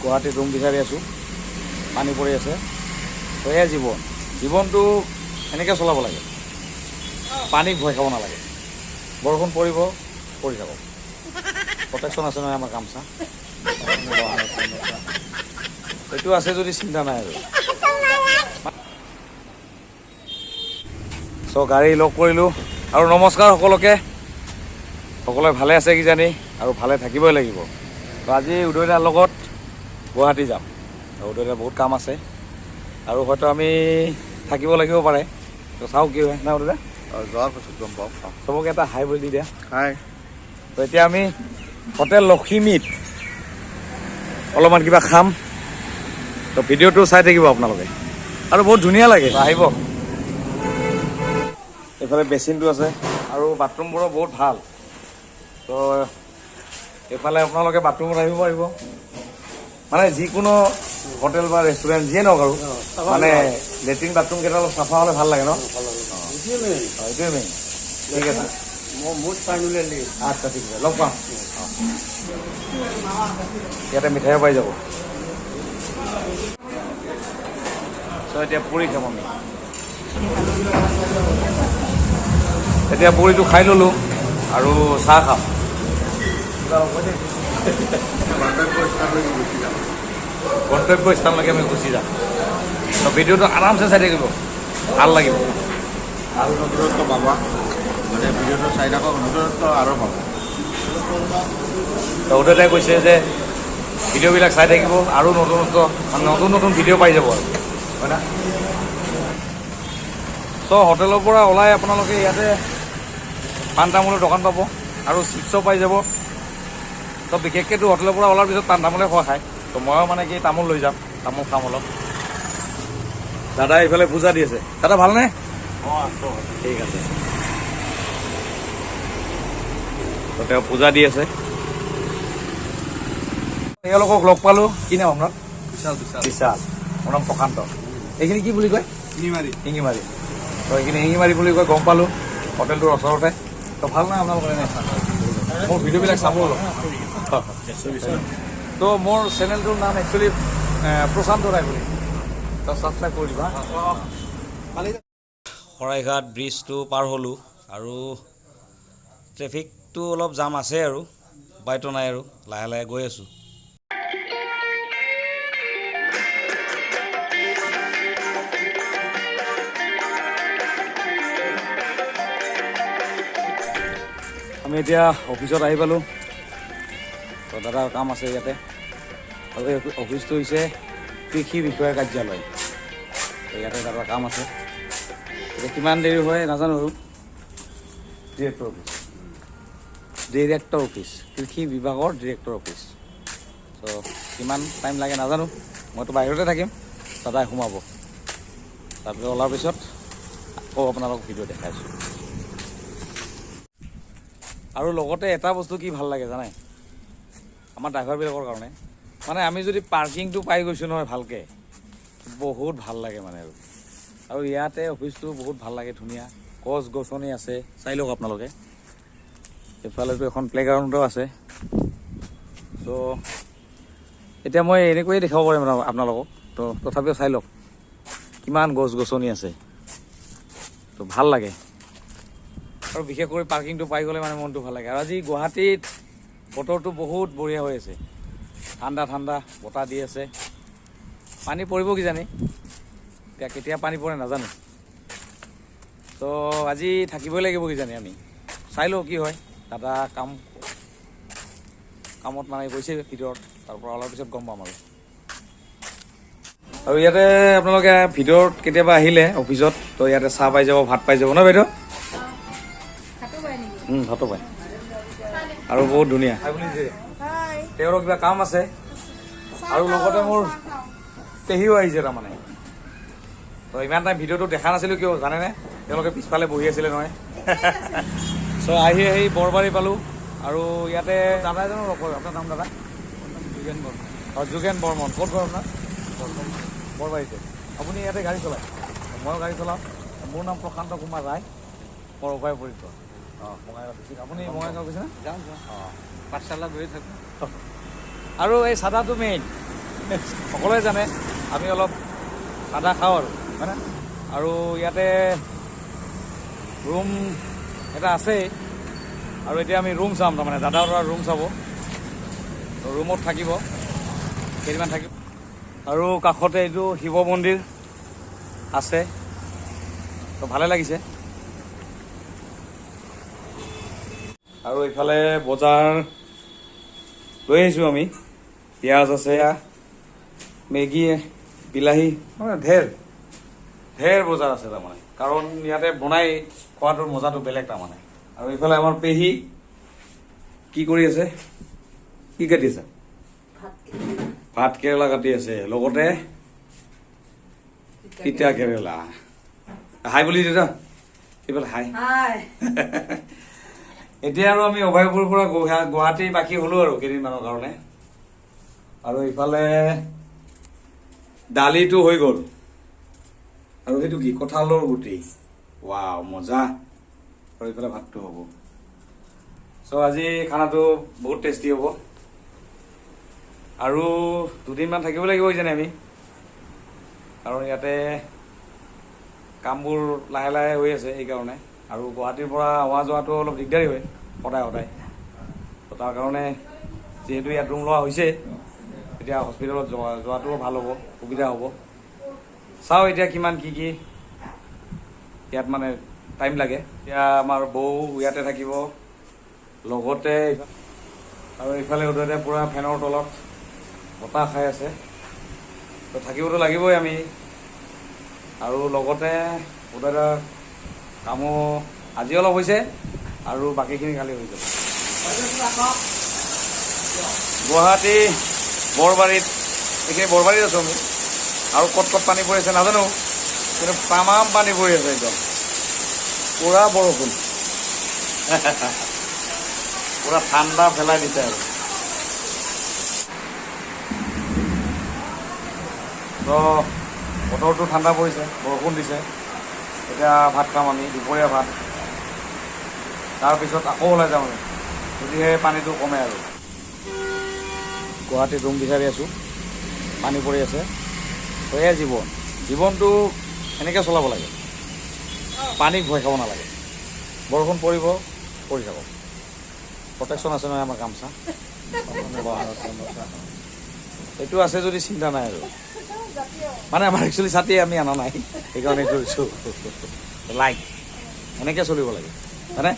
গুৱাহাটীত ৰুম বিচাৰি আছোঁ, পানী পৰি আছে। তো এয়াই জীৱনটো এনেকৈ চলাব লাগে, পানীক ভয় খাব নালাগে। বৰষুণ পৰি থাকক, প্ৰটেকশ্যন আছে নহয় আমাৰ গামছা, সেইটো আছে যদি চিন্তা নাই আৰু। চ' গাড়ী লগ কৰিলোঁ আৰু নমস্কাৰ সকলোকে। সকলোৱে ভালে আছে কিজানি আৰু ভালে থাকিবই লাগিব। তো আজি উদয়দাৰ লগত গুৱাহাটী যাম, উদয়দাৰ বহুত কাম আছে আৰু হয়তো আমি থাকিব লাগিব পাৰে। তো চাওঁ কি হয় না উদয়দা। যোৱাৰ পাছত গম পাওঁ। চবকে এটা হাই বুলি দি দিয়া। হাই। তো এতিয়া আমি হোটেল লখিমীত অলপমান কিবা খাম। তো ভিডিঅ'টো চাই থাকিব আপোনালোকে আৰু বহুত ধুনীয়া লাগে, আহিব। এইফালে বেচিনটো আছে আৰু বাথৰুমবোৰো বহুত ভাল। তো এইফালে আপোনালোকে বাথৰুমত আহিব পাৰিব, মানে যিকোনো হোটেল বা ৰেষ্টুৰেণ্ট যিয়ে নহওক আৰু মানে লেট্ৰিন বাথৰুমকেইটা অলপ চাফা হ'লে ভাল লাগে ন। এইটোৱে মেইন। ঠিক আছে, আচ্ছা ঠিক আছে, লগ পাম। ইয়াতে মিঠাইও পাই যাব। চ' এতিয়া পুৰি খাম আমি। এতিয়া পুৰিটো খাই ল'লোঁ আৰু চাহ খাম। গন্তব্য স্থানলৈকে আমি গুচি যাম। তো ভিডিঅ'টো আৰামছে চাই থাকিব, ভাল লাগিব। আৰু নতুনত্ব পাবা, মানে ভিডিঅ'টো চাই থাকক, নতুনত্ব আৰু পাবা। তো উদয়দাই কৈছে যে ভিডিঅ'বিলাক চাই থাকিব আৰু নতুন ভিডিঅ' পাই যাব আৰু, হয় না। চ' হোটেলৰ পৰা ওলাই আপোনালোকে ইয়াতে পাণ তামোলৰ দোকান পাব আৰু চিপছো পাই যাব। তো বিশেষকৈতো হোটেলৰ পৰা ওলাৰ পিছত পাণ তামোলে খোৱা খায়। তো ময়ো মানে কি তামোল লৈ যাম, তামোল খাম অলপ। দাদা এইফালে পূজা দি আছে। দাদা ভালনে? ঠিক আছে। তো তেওঁ পূজা দি আছে। তেওঁলোকক লগ পালোঁ। কি নাম আপোনাৰ? বিশাল। মোৰ নাম প্ৰশান্ত। এইখিনি কি বুলি কয়? শিঙিমাৰি। তো এইখিনি শিঙিমাৰি বুলি কয়, গম পালোঁ হোটেলটোৰ ওচৰতে। তো ভাল নাই আপোনালোকৰ এনে? মোৰ ভিডিঅ'বিলাক চাব অলপ। তো মোৰ চেনেলটোৰ নাম একচুৱেলি প্ৰশান্ত ৰায় বুলি। তো ছাবস্ক্ৰাইব কৰি দিবা। শৰাইঘাট ব্ৰিজটো পাৰ হ'লোঁ আৰু ট্ৰেফিকটো অলপ জাম আছে আৰু উপায়তো নাই আৰু লাহে লাহে গৈ আছোঁ। আমি এতিয়া অফিচত আহি পালোঁ। তো দাদাৰ কাম আছে ইয়াতে আৰু এই অফিচটো হৈছে কৃষি বিষয়াৰ কাৰ্যালয়। তো ইয়াতে দাদাৰ কাম আছে। এতিয়া কিমান দেৰি হয় নাজানো আৰু। ডিৰেক্টৰ অফিচ, কৃষি বিভাগৰ ডিৰেক্টৰ অফিচ। চ' কিমান টাইম লাগে নাজানো, মইতো বাহিৰতে থাকিম, দাদাই সোমাব। তাৰপিছত ওলাৰ পিছত আকৌ আপোনালোকক ভিডিঅ' দেখাইছোঁ। আৰু লগতে এটা বস্তু কি ভাল লাগে জানে, আমাৰ ড্ৰাইভাৰবিলাকৰ কাৰণে, মানে আমি যদি পাৰ্কিংটো পাই গৈছোঁ নহয় ভালকৈ, বহুত ভাল লাগে মানে আৰু ইয়াতে অফিচটো বহুত ভাল লাগে, ধুনীয়া গছ গছনি আছে, চাই লওক আপোনালোকে। এইফালেতো এখন প্লে'গ্ৰাউণ্ডো আছে। ত' এতিয়া মই এনেকৈয়ে দেখাব পাৰিম আপোনালোকক। তো তথাপিও চাই লওক কিমান গছ গছনি আছে, তো ভাল লাগে। আৰু বিশেষকৈ পাৰ্কিংটো পাই গ'লে মানে মনটো ভাল লাগে। আৰু আজি গুৱাহাটীত বতৰটো বহুত বঢ়িয়া হৈ আছে, ঠাণ্ডা ঠাণ্ডা বতাহ দি আছে। পানী পৰিব কিজানি, এতিয়া কেতিয়া পানী পৰে নাজানো। তো আজি থাকিবই লাগিব কিজানি আমি, চাই লওঁ কি হয়। দাদা কামত মানে গৈছে ভিতৰত, তাৰপৰা অলপ পিছত গম পাম আৰু ইয়াতে আপোনালোকে ভিতৰত কেতিয়াবা আহিলে অফিচত, তো ইয়াতে চাহ পাই যাব, ভাত পাই যাব ন বাইদেউ? ভাতো পায় আৰু বহুত ধুনীয়া। তেওঁৰো কিবা কাম আছে আৰু লগতে মোৰ পেহীও আহিছে তাৰমানে। তো ইমান টাইম ভিডিঅ'টো দেখা নাছিলোঁ, কিয় জানেনে? তেওঁলোকে পিছফালে বহি আছিলে নহয়। চ' আহি বৰবাৰী পালোঁ আৰু ইয়াতে দাদা এজনো লগ কৰোঁ। আপোনাৰ নাম দাদা? যোগেন বৰ্মন। ক'ত ঘৰ আপোনাৰ? বৰবাৰীতে। আপুনি ইয়াতে গাড়ী চলায়? ময়ো গাড়ী চলাওঁ। মোৰ নাম প্ৰশান্ত কুমাৰ ৰায়, মোৰ উপায় পৰিত। বঙাইগাঁও ডিষ্ট্ৰিক্ট। আপুনি বঙাইগাঁও গৈছেনে? যাওঁ। পাঠশালা গৈয়ে থাকোঁ। আৰু এই চাদাটো মেইন, সকলোৱে জানে আমি অলপ চাদা খাওঁ আৰু হয়নে? আৰু ইয়াতে ৰুম এটা আছেই, আৰু এতিয়া আমি ৰুম চাম, তাৰমানে দাদাহঁতৰ ৰুম চাব, ৰুমত থাকিব কেইদিনমান থাকিব। আৰু কাষতে এইটো শিৱ মন্দিৰ আছে, তো ভালে লাগিছে। আৰু এইফালে বজাৰ লৈ আহিছোঁ আমি, পিঁয়াজ আছে, মেগী, বিলাহী, মানে ঢেৰ বজাৰ আছে তাৰমানে, কাৰণ ইয়াতে বনাই খোৱাটোৰ মজাটো বেলেগ তাৰমানে। আৰু এইফালে আমাৰ পেহী কি কৰি আছে, কি কাটি আছে? ভাত কেৰেলা কাটি আছে, লগতে তিতা কেৰেলা। হাই বুলি দেউতা, এইফালে হাই। এতিয়া আৰু আমি অভয়পুৰৰ পৰা গুৱাহাটী বাকী হ'লো আৰু কেইদিনমানৰ কাৰণে। আৰু ইফালে দালিটো হৈ গ'ল, আৰু সেইটো কি কঁঠালৰ গুটি, ৱাও মজা। আৰু ইফালে ভাতটো হ'ব। চ' আজি খানাটো বহুত টেষ্টি হ'ব। আৰু দুদিনমান থাকিব লাগিব কিজানি আমি, কাৰণ ইয়াতে কামবোৰ লাহে লাহে হৈ আছে সেইকাৰণে। আৰু গুৱাহাটীৰ পৰা অহা যোৱাটো অলপ দিগদাৰী হয় সদায়। তো তাৰ কাৰণে যিহেতু ইয়াত ৰুম লোৱা হৈছে, এতিয়া হস্পিটেলত যোৱাটোও ভাল হ'ব, সুবিধা হ'ব। চাওঁ এতিয়া কিমান কি ইয়াত মানে টাইম লাগে। এতিয়া আমাৰ বৌ ইয়াতে থাকিব, লগতে আৰু ইফালে উদয়তে পূৰা ফেনৰ তলত বতাহ খাই আছে, তো থাকিবতো লাগিবই আমি। আৰু লগতে উদয়দাৰ কামো আজি অলপ হৈছে, আৰু বাকীখিনি কালি হৈ যাব। গুৱাহাটী বৰবাৰীত, এইখিনি বৰবাৰীত আছোঁ আমি। আৰু ক'ত পানী পৰি আছে নাজানো, কিন্তু তামাম পানী পৰি আছে, একদম পুৰা বৰষুণ। পুৰা ঠাণ্ডা পেলাই দিছে আৰু। তো বতৰটো ঠাণ্ডা পৰিছে, বৰষুণ দিছে। এতিয়া ভাত খাম আমি, দুপৰীয়া ভাত। তাৰপিছত আকৌ ওলাই যাম আমি, যদিহে পানীটো কমে আৰু। গুৱাহাটীত ৰুম বিচাৰি আছোঁ, পানী পৰি আছে। তো এয়াই জীৱনটো এনেকৈ চলাব লাগে, পানীক ভয় খাব নালাগে। বৰষুণ পৰি থাকক, প্ৰটেকশ্যন আছে নহয় আমাৰ গামছা, এইটো আছে যদি চিন্তা নাই আৰু। মানে আমাৰ একচুৱেলি ছাতি আমি অনা নাই, সেইকাৰণে কৰিছোঁ। লাইক এনেকৈ চলিব লাগে হয়নে?